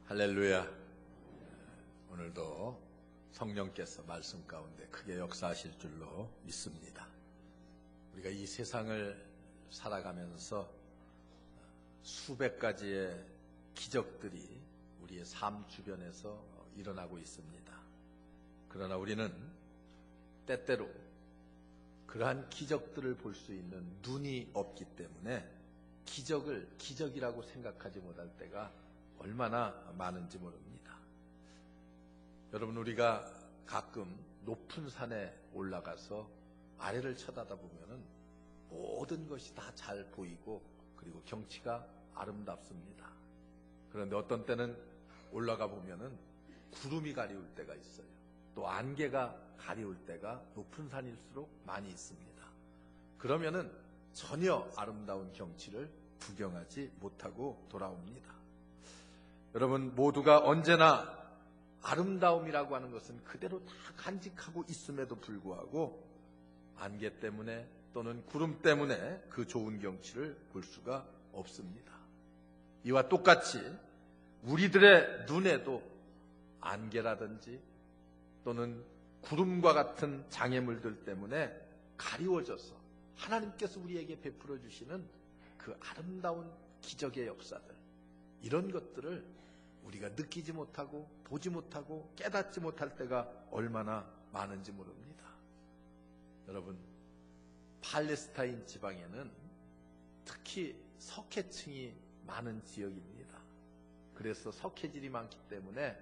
할렐루야. 오늘도 성령께서 말씀 가운데 크게 역사하실 줄로 믿습니다. 우리가 이 세상을 살아가면서 수백 가지의 기적들이 우리의 삶 주변에서 일어나고 있습니다. 그러나 우리는 때때로 그러한 기적들을 볼 수 있는 눈이 없기 때문에 기적을 기적이라고 생각하지 못할 때가 얼마나 많은지 모릅니다. 여러분, 우리가 가끔 높은 산에 올라가서 아래를 쳐다보면 모든 것이 다 잘 보이고 그리고 경치가 아름답습니다. 그런데 어떤 때는 올라가 보면 구름이 가리울 때가 있어요. 또 안개가 가리울 때가 높은 산일수록 많이 있습니다. 그러면은 전혀 아름다운 경치를 구경하지 못하고 돌아옵니다. 여러분, 모두가 언제나 아름다움이라고 하는 것은 그대로 다 간직하고 있음에도 불구하고 안개 때문에 또는 구름 때문에 그 좋은 경치를 볼 수가 없습니다. 이와 똑같이 우리들의 눈에도 안개라든지 또는 구름과 같은 장애물들 때문에 가리워져서 하나님께서 우리에게 베풀어 주시는 그 아름다운 기적의 역사들, 이런 것들을 우리가 느끼지 못하고 보지 못하고 깨닫지 못할 때가 얼마나 많은지 모릅니다. 여러분, 팔레스타인 지방에는 특히 석회층이 많은 지역입니다. 그래서 석회질이 많기 때문에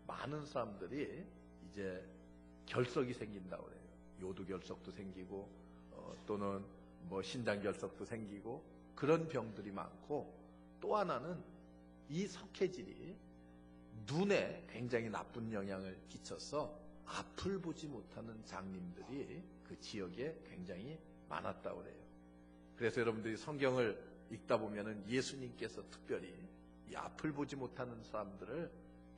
많은 사람들이 이제 결석이 생긴다고 그래요. 요도 결석도 생기고 또는 신장 결석도 생기고 그런 병들이 많고, 또 하나는 이 석회질이 눈에 굉장히 나쁜 영향을 끼쳐서 앞을 보지 못하는 장님들이 그 지역에 굉장히 많았다고 그래요. 그래서 여러분들이 성경을 읽다 보면은 예수님께서 특별히 이 앞을 보지 못하는 사람들을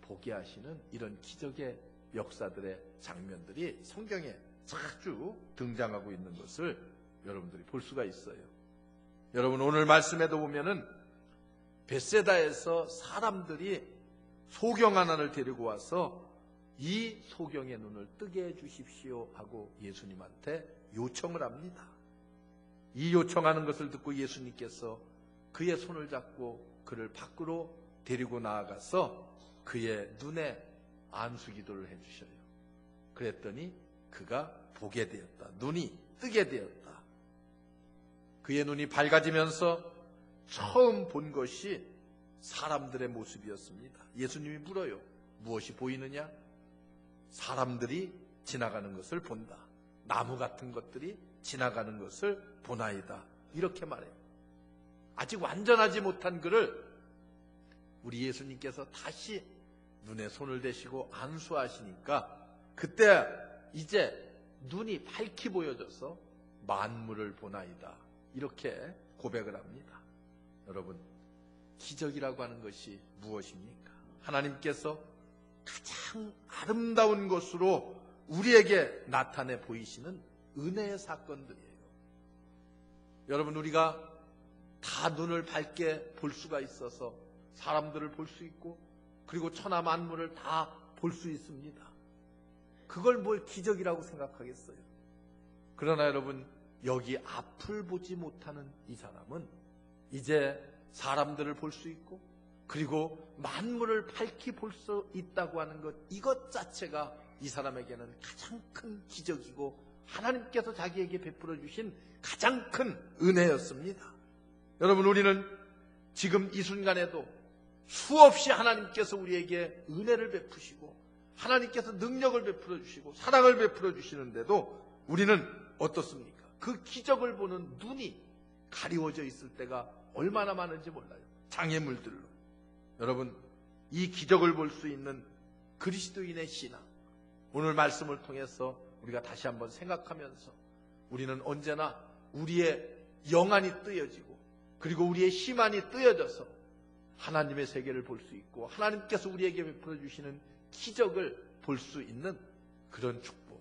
보게 하시는 이런 기적의 역사들의 장면들이 성경에 자주 등장하고 있는 것을 여러분들이 볼 수가 있어요. 여러분, 오늘 말씀에도 보면은 벳세다에서 사람들이 소경 하나를 데리고 와서 이 소경의 눈을 뜨게 해주십시오 하고 예수님한테 요청을 합니다. 이 요청하는 것을 듣고 예수님께서 그의 손을 잡고 그를 밖으로 데리고 나아가서 그의 눈에 안수기도를 해주셔요. 그랬더니 그가 보게 되었다. 눈이 뜨게 되었다. 그의 눈이 밝아지면서 처음 본 것이 사람들의 모습이었습니다. 예수님이 물어요. 무엇이 보이느냐? 사람들이 지나가는 것을 본다. 나무 같은 것들이 지나가는 것을 보나이다. 이렇게 말해요. 아직 완전하지 못한 그를 우리 예수님께서 다시 눈에 손을 대시고 안수하시니까 그때 이제 눈이 밝히 보여져서 만물을 보나이다. 이렇게 고백을 합니다. 여러분, 기적이라고 하는 것이 무엇입니까? 하나님께서 가장 아름다운 것으로 우리에게 나타내 보이시는 은혜의 사건들이에요. 여러분, 우리가 다 눈을 밝게 볼 수가 있어서 사람들을 볼 수 있고 그리고 천하 만물을 다 볼 수 있습니다. 그걸 뭘 기적이라고 생각하겠어요? 그러나 여러분, 여기 앞을 보지 못하는 이 사람은 이제 사람들을 볼 수 있고 그리고 만물을 밝히 볼 수 있다고 하는 것, 이것 자체가 이 사람에게는 가장 큰 기적이고 하나님께서 자기에게 베풀어 주신 가장 큰 은혜였습니다. 여러분, 우리는 지금 이 순간에도 수없이 하나님께서 우리에게 은혜를 베푸시고 하나님께서 능력을 베풀어 주시고 사랑을 베풀어 주시는데도 우리는 어떻습니까? 그 기적을 보는 눈이 가리워져 있을 때가 얼마나 많은지 몰라요. 장애물들로. 여러분, 이 기적을 볼 수 있는 그리스도인의 신앙, 오늘 말씀을 통해서 우리가 다시 한번 생각하면서 우리는 언제나 우리의 영안이 뜨여지고 그리고 우리의 힘안이 뜨여져서 하나님의 세계를 볼 수 있고 하나님께서 우리에게 베풀어 주시는 기적을 볼 수 있는 그런 축복.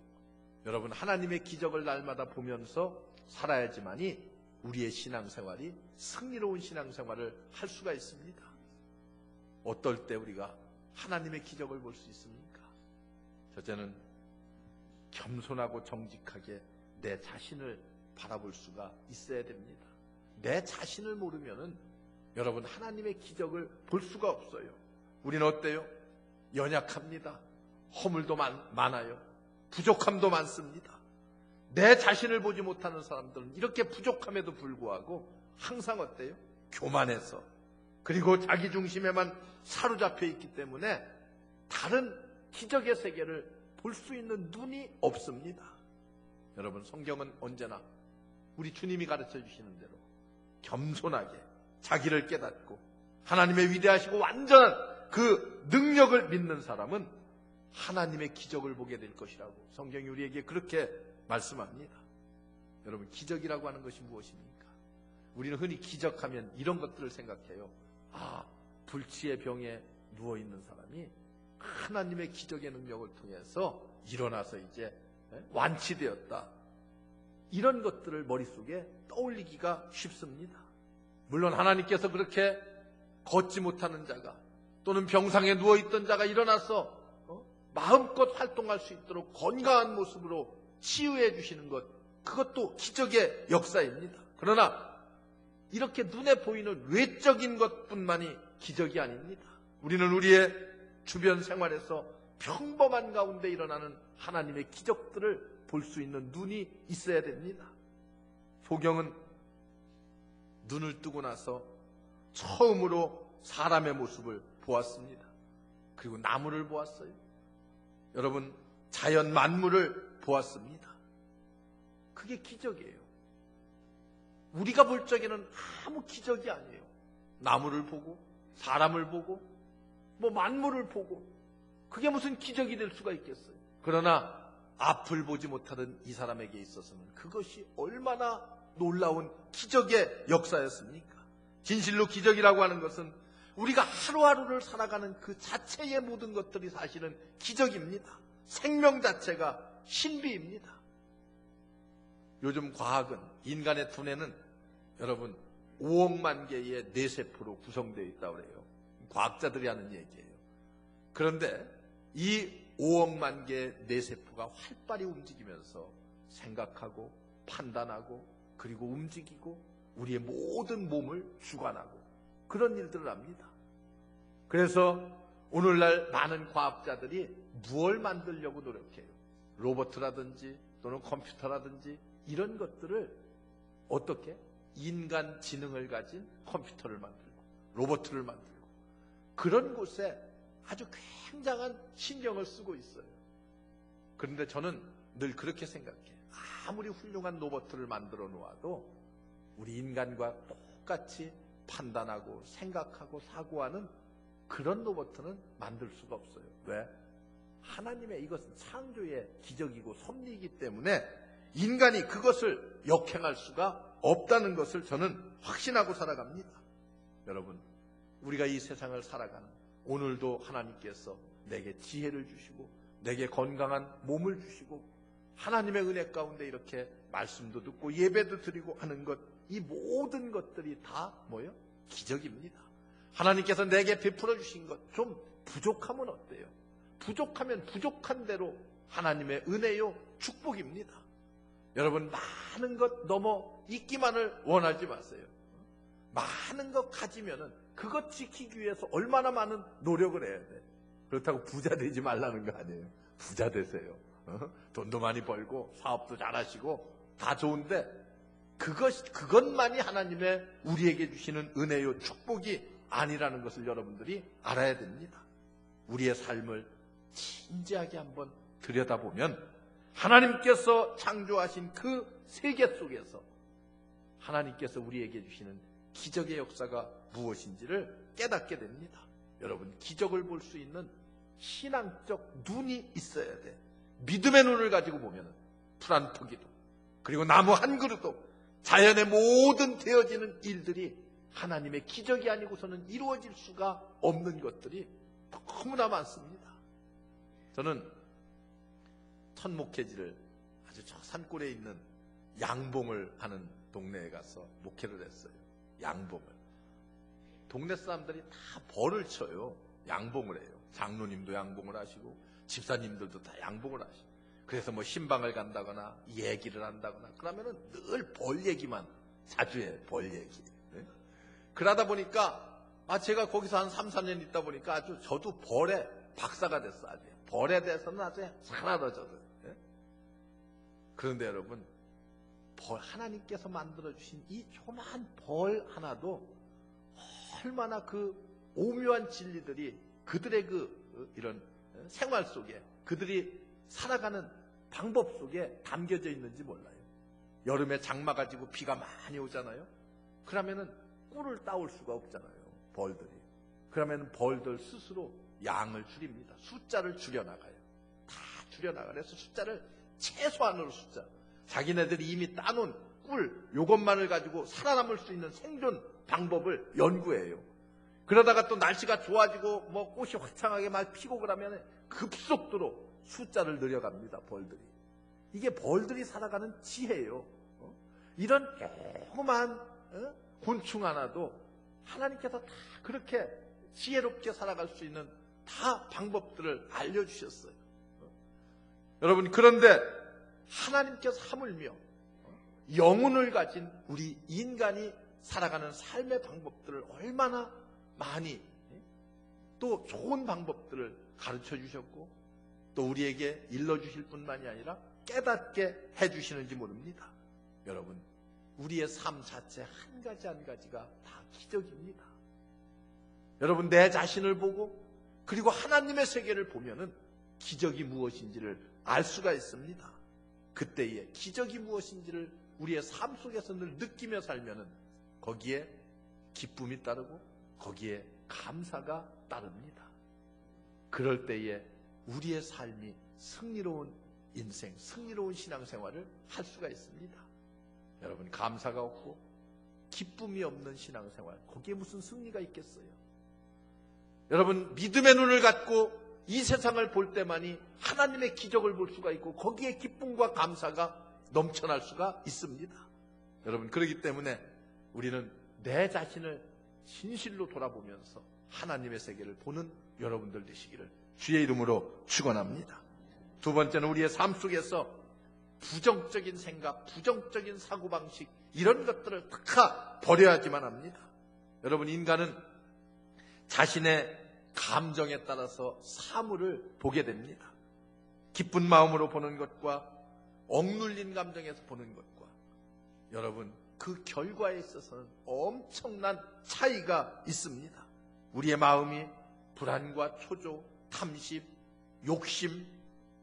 여러분, 하나님의 기적을 날마다 보면서 살아야지만이 우리의 신앙생활이 승리로운 신앙생활을 할 수가 있습니다. 어떨 때 우리가 하나님의 기적을 볼 수 있습니까? 첫째는 겸손하고 정직하게 내 자신을 바라볼 수가 있어야 됩니다. 내 자신을 모르면은 여러분 하나님의 기적을 볼 수가 없어요. 우리는 어때요? 연약합니다. 허물도 많아요. 부족함도 많습니다. 내 자신을 보지 못하는 사람들은 이렇게 부족함에도 불구하고 항상 어때요? 교만해서, 그리고 자기 중심에만 사로잡혀 있기 때문에 다른 기적의 세계를 볼 수 있는 눈이 없습니다. 여러분, 성경은 언제나 우리 주님이 가르쳐 주시는 대로 겸손하게 자기를 깨닫고 하나님의 위대하시고 완전한 그 능력을 믿는 사람은 하나님의 기적을 보게 될 것이라고 성경이 우리에게 그렇게 말씀합니다. 여러분, 기적이라고 하는 것이 무엇입니까? 우리는 흔히 기적하면 이런 것들을 생각해요. 불치의 병에 누워있는 사람이 하나님의 기적의 능력을 통해서 일어나서 이제 완치되었다. 이런 것들을 머릿속에 떠올리기가 쉽습니다. 물론 하나님께서 그렇게 걷지 못하는 자가 또는 병상에 누워있던 자가 일어나서 마음껏 활동할 수 있도록 건강한 모습으로 치유해 주시는 것, 그것도 기적의 역사입니다. 그러나 이렇게 눈에 보이는 외적인 것뿐만이 기적이 아닙니다. 우리는 우리의 주변 생활에서 평범한 가운데 일어나는 하나님의 기적들을 볼 수 있는 눈이 있어야 됩니다. 소경은 눈을 뜨고 나서 처음으로 사람의 모습을 보았습니다. 그리고 나무를 보았어요. 여러분, 자연 만물을 보았습니다. 그게 기적이에요. 우리가 볼 적에는 아무 기적이 아니에요. 나무를 보고 사람을 보고 만물을 보고 그게 무슨 기적이 될 수가 있겠어요. 그러나 앞을 보지 못하던 이 사람에게 있어서는 그것이 얼마나 놀라운 기적의 역사였습니까? 진실로 기적이라고 하는 것은 우리가 하루하루를 살아가는 그 자체의 모든 것들이 사실은 기적입니다. 생명 자체가 신비입니다. 요즘 과학은 인간의 두뇌는 여러분 5억만 개의 뇌세포로 구성되어 있다고 그래요. 과학자들이 하는 얘기예요. 그런데 이 5억만 개의 뇌세포가 활발히 움직이면서 생각하고 판단하고 그리고 움직이고 우리의 모든 몸을 주관하고 그런 일들을 합니다. 그래서 오늘날 많은 과학자들이 무엇을 만들려고 노력해요? 로봇이라든지 또는 컴퓨터라든지 이런 것들을 어떻게? 인간 지능을 가진 컴퓨터를 만들고 로봇을 만들고 그런 곳에 아주 굉장한 신경을 쓰고 있어요. 그런데 저는 늘 그렇게 생각해요. 아무리 훌륭한 로봇을 만들어 놓아도 우리 인간과 똑같이 판단하고 생각하고 사고하는 그런 로봇은 만들 수가 없어요. 왜? 하나님의 이것은 창조의 기적이고 섭리이기 때문에 인간이 그것을 역행할 수가 없다는 것을 저는 확신하고 살아갑니다. 여러분, 우리가 이 세상을 살아가는 오늘도 하나님께서 내게 지혜를 주시고 내게 건강한 몸을 주시고 하나님의 은혜 가운데 이렇게 말씀도 듣고 예배도 드리고 하는 것, 이 모든 것들이 다 뭐예요? 기적입니다. 하나님께서 내게 베풀어 주신 것 좀 부족하면 어때요? 부족하면 부족한 대로 하나님의 은혜요 축복입니다. 여러분, 많은 것 넘어 있기만을 원하지 마세요. 많은 것 가지면은 그것 지키기 위해서 얼마나 많은 노력을 해야 돼. 그렇다고 부자 되지 말라는 거 아니에요. 부자 되세요. 돈도 많이 벌고 사업도 잘하시고 다 좋은데 그것만이 하나님의 우리에게 주시는 은혜요 축복이 아니라는 것을 여러분들이 알아야 됩니다. 우리의 삶을 진지하게 한번 들여다보면 하나님께서 창조하신 그 세계 속에서 하나님께서 우리에게 주시는 기적의 역사가 무엇인지를 깨닫게 됩니다. 여러분, 기적을 볼 수 있는 신앙적 눈이 있어야 돼. 믿음의 눈을 가지고 보면 풀 한 포기도 그리고 나무 한 그루도 자연의 모든 되어지는 일들이 하나님의 기적이 아니고서는 이루어질 수가 없는 것들이 너무나 많습니다. 저는 천목회지를 아주 저 산골에 있는 양봉을 하는 동네에 가서 목회를 했어요. 양봉을. 동네 사람들이 다 벌을 쳐요. 양봉을 해요. 장로님도 양봉을 하시고 집사님들도 다 양봉을 하시고, 그래서 뭐 신방을 간다거나 얘기를 한다거나 그러면은 늘 벌 얘기만 자주 해요. 벌 얘기. 네? 그러다 보니까 제가 거기서 한 3, 4년 있다 보니까 아주 저도 벌의 박사가 됐어. 아주 벌에 대해서는 아주 잘 알아 저도. 네? 그런데 여러분, 하나님께서 만들어주신 이 조그만 벌 하나도 얼마나 그 오묘한 진리들이 그들의 이런 생활 속에, 그들이 살아가는 방법 속에 담겨져 있는지 몰라요. 여름에 장마 가지고 비가 많이 오잖아요. 그러면은 꿀을 따올 수가 없잖아요, 벌들이. 그러면 벌들 스스로 양을 줄입니다. 숫자를 줄여나가요. 다 줄여나가요. 그래서 숫자를 최소한으로 자기네들이 이미 따놓은 꿀 요것만을 가지고 살아남을 수 있는 생존 방법을 연구해요. 그러다가 또 날씨가 좋아지고 뭐 꽃이 화창하게 막 피고 그러면 급속도로 숫자를 늘려갑니다, 벌들이. 이게 벌들이 살아가는 지혜예요. 이런 조그만 곤충 하나도 하나님께서 다 그렇게 지혜롭게 살아갈 수 있는 다 방법들을 알려주셨어요. 여러분, 그런데 하나님께서 하물며 영혼을 가진 우리 인간이 살아가는 삶의 방법들을 얼마나 많이 또 좋은 방법들을 가르쳐 주셨고 또 우리에게 일러주실 뿐만이 아니라 깨닫게 해주시는지 모릅니다. 여러분, 우리의 삶 자체 한 가지 한 가지가 다 기적입니다. 여러분, 내 자신을 보고 그리고 하나님의 세계를 보면은 기적이 무엇인지를 알 수가 있습니다. 그때에 기적이 무엇인지를 우리의 삶 속에서 늘 느끼며 살면은 거기에 기쁨이 따르고 거기에 감사가 따릅니다. 그럴 때에 우리의 삶이 승리로운 인생, 승리로운 신앙생활을 할 수가 있습니다. 여러분, 감사가 없고 기쁨이 없는 신앙생활, 거기에 무슨 승리가 있겠어요? 여러분, 믿음의 눈을 갖고 이 세상을 볼 때만이 하나님의 기적을 볼 수가 있고 거기에 기쁨과 감사가 넘쳐날 수가 있습니다. 여러분, 그렇기 때문에 우리는 내 자신을 진실로 돌아보면서 하나님의 세계를 보는 여러분들 되시기를 주의 이름으로 축원합니다. 두 번째는 우리의 삶 속에서 부정적인 생각, 부정적인 사고방식 이런 것들을 다 버려야지만 합니다. 여러분, 인간은 자신의 감정에 따라서 사물을 보게 됩니다. 기쁜 마음으로 보는 것과 억눌린 감정에서 보는 것과 여러분, 그 결과에 있어서는 엄청난 차이가 있습니다. 우리의 마음이 불안과 초조, 탐심, 욕심,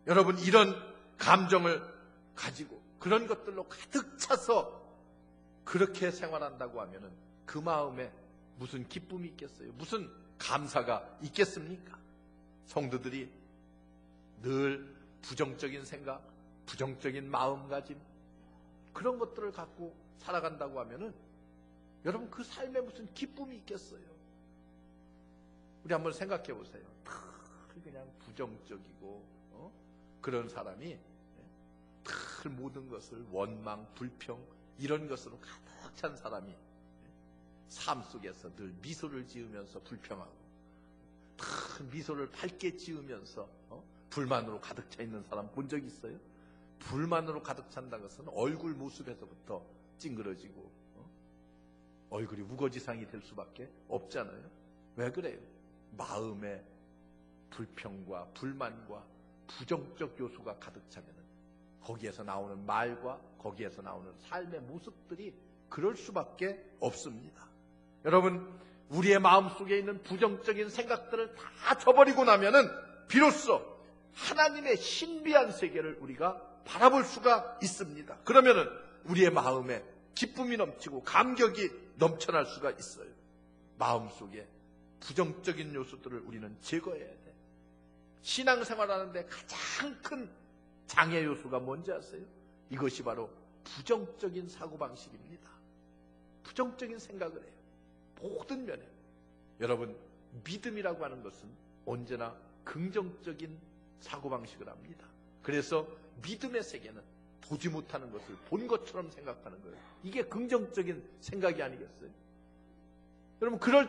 여러분, 이런 감정을 가지고 그런 것들로 가득 차서 그렇게 생활한다고 하면은 그 마음에 무슨 기쁨이 있겠어요? 무슨 감사가 있겠습니까? 성도들이 늘 부정적인 생각, 부정적인 마음가짐 그런 것들을 갖고 살아간다고 하면은 여러분, 그 삶에 무슨 기쁨이 있겠어요? 우리 한번 생각해 보세요. 그냥 부정적이고 그런 사람이 모든 것을 원망, 불평 이런 것으로 가득 찬 사람이 삶 속에서 늘 미소를 지으면서 불평하고 미소를 밝게 지으면서 불만으로 가득 차 있는 사람 본 적 있어요? 불만으로 가득 찬다는 것은 얼굴 모습에서부터 찡그러지고 얼굴이 우거지상이 될 수밖에 없잖아요. 왜 그래요? 마음에 불평과 불만과 부정적 요소가 가득 차면 거기에서 나오는 말과 거기에서 나오는 삶의 모습들이 그럴 수밖에 없습니다. 여러분, 우리의 마음속에 있는 부정적인 생각들을 다 저버리고 나면은 비로소 하나님의 신비한 세계를 우리가 바라볼 수가 있습니다. 그러면은 우리의 마음에 기쁨이 넘치고 감격이 넘쳐날 수가 있어요. 마음속에 부정적인 요소들을 우리는 제거해야 돼. 신앙생활하는데 가장 큰 장애 요소가 뭔지 아세요? 이것이 바로 부정적인 사고방식입니다. 부정적인 생각을 해요. 모든 면에. 여러분, 믿음이라고 하는 것은 언제나 긍정적인 사고방식을 합니다. 그래서 믿음의 세계는 보지 못하는 것을 본 것처럼 생각하는 거예요. 이게 긍정적인 생각이 아니겠어요? 여러분, 그럴